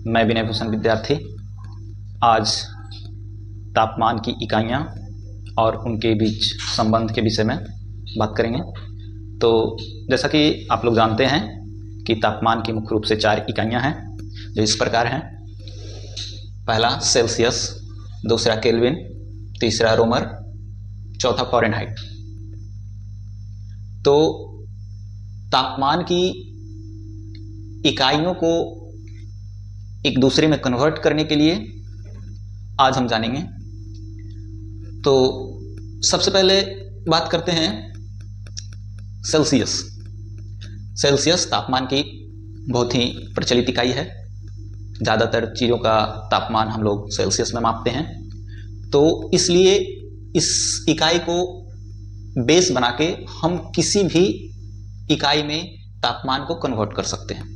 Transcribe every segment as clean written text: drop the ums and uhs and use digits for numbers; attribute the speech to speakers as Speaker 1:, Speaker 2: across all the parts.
Speaker 1: मैं विनय भूषण विद्यार्थी आज तापमान की इकाइयाँ और उनके बीच संबंध के विषय में बात करेंगे। तो जैसा कि आप लोग जानते हैं कि तापमान की मुख्य रूप से 4 इकाइयाँ हैं जो इस प्रकार हैं। पहला सेल्सियस, दूसरा केल्विन, तीसरा रोमर, चौथा फ़ारेनहाइट। तो तापमान की इकाइयों को एक दूसरे में कन्वर्ट करने के लिए आज हम जानेंगे। तो सबसे पहले बात करते हैं सेल्सियस। सेल्सियस तापमान की बहुत ही प्रचलित इकाई है। ज़्यादातर चीज़ों का तापमान हम लोग सेल्सियस में मापते हैं। तो इसलिए इस इकाई को बेस बना के हम किसी भी इकाई में तापमान को कन्वर्ट कर सकते हैं।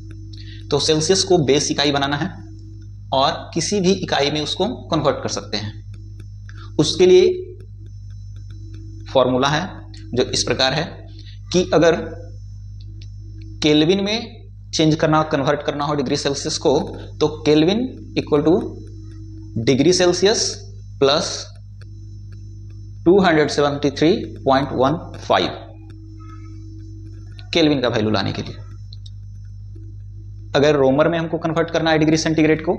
Speaker 1: तो सेल्सियस को बेस इकाई बनाना है और किसी भी इकाई में उसको कन्वर्ट कर सकते हैं। उसके लिए फॉर्मूला है जो इस प्रकार है कि अगर केल्विन में चेंज करना, कन्वर्ट करना हो डिग्री सेल्सियस को, तो kelvin equal to degree Celsius plus 273.15 kelvin का वैल्यू लाने के लिए। अगर रोमर में हमको कन्वर्ट करना है डिग्री सेंटीग्रेड को,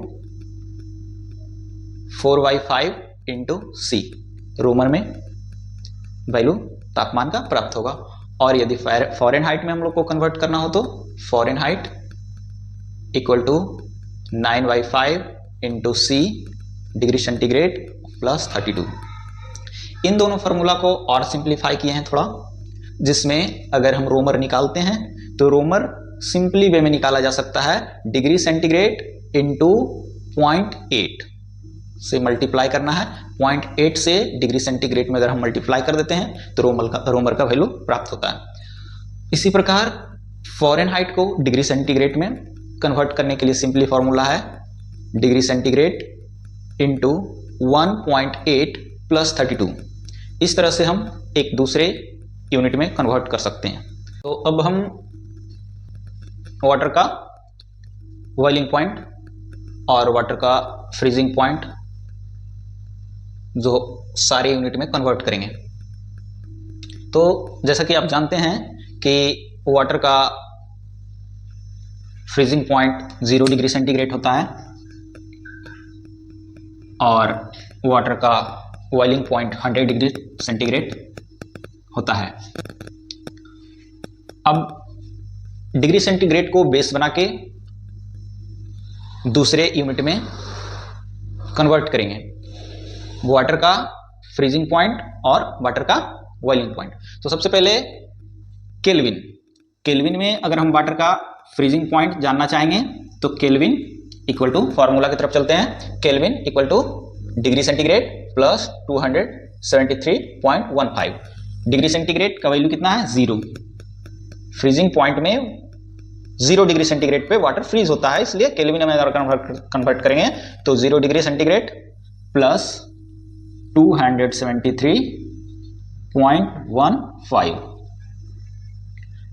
Speaker 1: 4/5 इंटू सी रोमर में वैल्यू तापमान का प्राप्त होगा। और यदि फ़ारेनहाइट में हम लोग को कन्वर्ट करना हो तो Fahrenheit equal to 9/5 into C degree centigrade plus 32। इन दोनों फार्मूला को और सिंप्लीफाई किए हैं थोड़ा, जिसमें अगर हम रोमर निकालते हैं तो रोमर सिंपली वे में निकाला जा सकता है डिग्री सेंटीग्रेड इंटू 0.8 से मल्टीप्लाई करना है। 0.8 से डिग्री सेंटीग्रेड में अगर हम मल्टीप्लाई कर देते हैं तो रोमर का वैल्यू प्राप्त होता है। इसी प्रकार फ़ारेनहाइट को डिग्री सेंटीग्रेड में कन्वर्ट करने के लिए सिंपली फॉर्मूला है डिग्री सेंटीग्रेड इंटू 1.8 प्लस 32। इस तरह से हम एक दूसरे यूनिट में कन्वर्ट कर सकते हैं। तो अब हम वाटर का बॉइलिंग पॉइंट और वाटर का फ्रीजिंग पॉइंट जो सारे यूनिट में कन्वर्ट करेंगे। तो जैसा कि आप जानते हैं कि वाटर का फ्रीजिंग पॉइंट 0 डिग्री सेंटीग्रेड होता है और वाटर का बॉइलिंग पॉइंट 100 डिग्री सेंटीग्रेड होता है। अब डिग्री सेंटीग्रेड को बेस बना के दूसरे यूनिट में कन्वर्ट करेंगे, वाटर का फ्रीजिंग पॉइंट और वाटर का बॉइलिंग पॉइंट। तो सबसे पहले केल्विन में अगर हम वाटर का फ्रीजिंग पॉइंट जानना चाहेंगे तो केल्विन इक्वल टू फॉर्मूला की तरफ चलते हैं। Kelvin equal to degree centigrade plus 273.15। Degree centigrade का वैल्यू कितना है? 0। फ्रीजिंग पॉइंट में 0 डिग्री सेंटीग्रेड पे वाटर फ्रीज होता है, इसलिए केल्विन में अगर कन्वर्ट करेंगे तो 0 degree centigrade plus 273.15।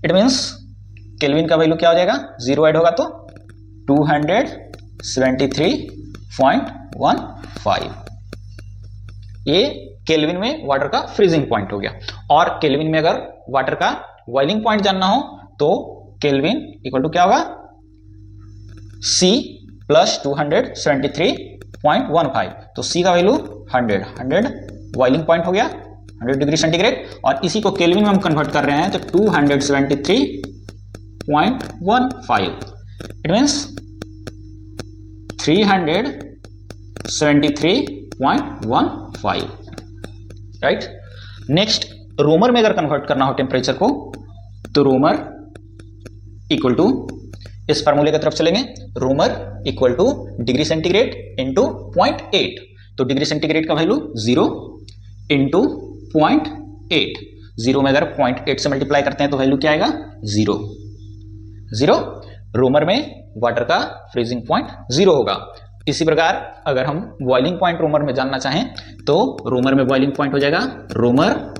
Speaker 1: It means kelvin का वैल्यू क्या हो जाएगा? 0 ऐड होगा तो 273.15। ये केल्विन में वाटर का फ्रीजिंग पॉइंट हो गया। और केल्विन में अगर वाटर का बॉइलिंग पॉइंट जानना हो तो केल्विन इक्वल टू क्या होगा? C plus 273.15। तो C का वैल्यू 100 बॉइलिंग पॉइंट हो गया, 100 डिग्री सेंटीग्रेड। और इसी को केल्विन में हम कन्वर्ट कर रहे हैं तो 273.15। It means 373.15। राइट। नेक्स्ट रोमर में अगर कन्वर्ट करना हो टेम्परेचर को तो रोमर इक्वल टू इस फार्मूले की तरफ चलेंगे। Reaumur equal to degree centigrade into 0.8। तो डिग्री सेंटीग्रेड का वैल्यू 0 इंटू 0.8। 0 में अगर 0.8 से मल्टीप्लाई करते हैं तो वैल्यू क्या आएगा? 0। रोमर में वाटर का फ्रीजिंग पॉइंट 0 होगा। इसी प्रकार अगर हम बॉइलिंग पॉइंट रोमर में जानना चाहें तो रोमर में बॉइलिंग पॉइंट हो जाएगा Reaumur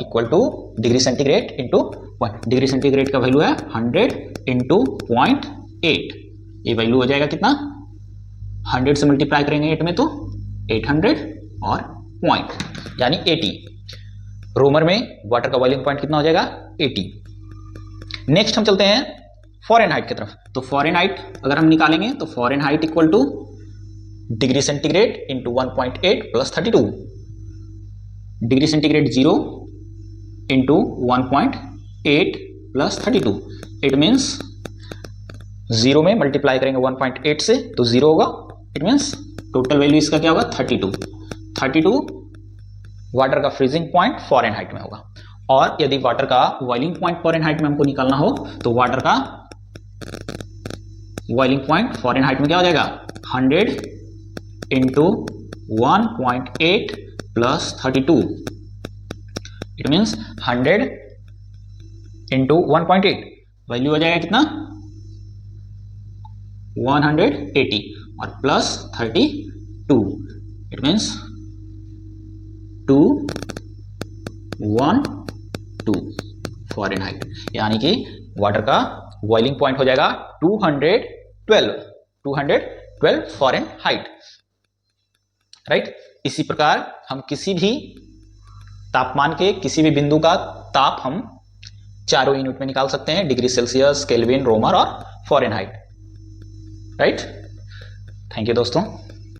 Speaker 1: equal to degree centigrade into degree centigrade का वैल्यू है 100 इंटू 0.8। ये वैल्यू हो जाएगा कितना, 100 से मल्टीप्लाई करेंगे 8 में तो 800 और पॉइंट यानी 80। रोमर में वाटर का बॉइलिंग पॉइंट कितना हो जाएगा, 80। नेक्स्ट हम चलते हैं फ़ारेनहाइट की तरफ। तो फ़ारेनहाइट अगर हम निकालेंगे तो Fahrenheit equal to degree centigrade into 1.8 plus 32। Degree centigrade 0 into 1.8 plus 32। It means 0 में मल्टीप्लाई करेंगे 1.8 से तो 0 होगा। इट मीन्स टोटल वैल्यू इसका क्या होगा, 32 वाटर का फ्रीजिंग पॉइंट फ़ारेनहाइट में होगा। और यदि वाटर का बॉइलिंग पॉइंट फ़ारेनहाइट में हमको निकालना हो तो वाटर का बॉइलिंग पॉइंट फ़ारेनहाइट में क्या हो जाएगा, 100 into 1.8 plus 32। It means 100 into 1.8 value हो जाएगा कितना, 180 और प्लस 32। इट मीन्स 212 फ़ारेनहाइट, यानी कि वाटर का बॉइलिंग पॉइंट हो जाएगा 212 फ़ारेनहाइट, राइट। इसी प्रकार हम किसी भी तापमान के किसी भी बिंदु का ताप हम चारों यूनिट में निकाल सकते हैं, डिग्री सेल्सियस, केल्विन, रोमर और फ़ारेनहाइट, राइट। थैंक यू दोस्तों।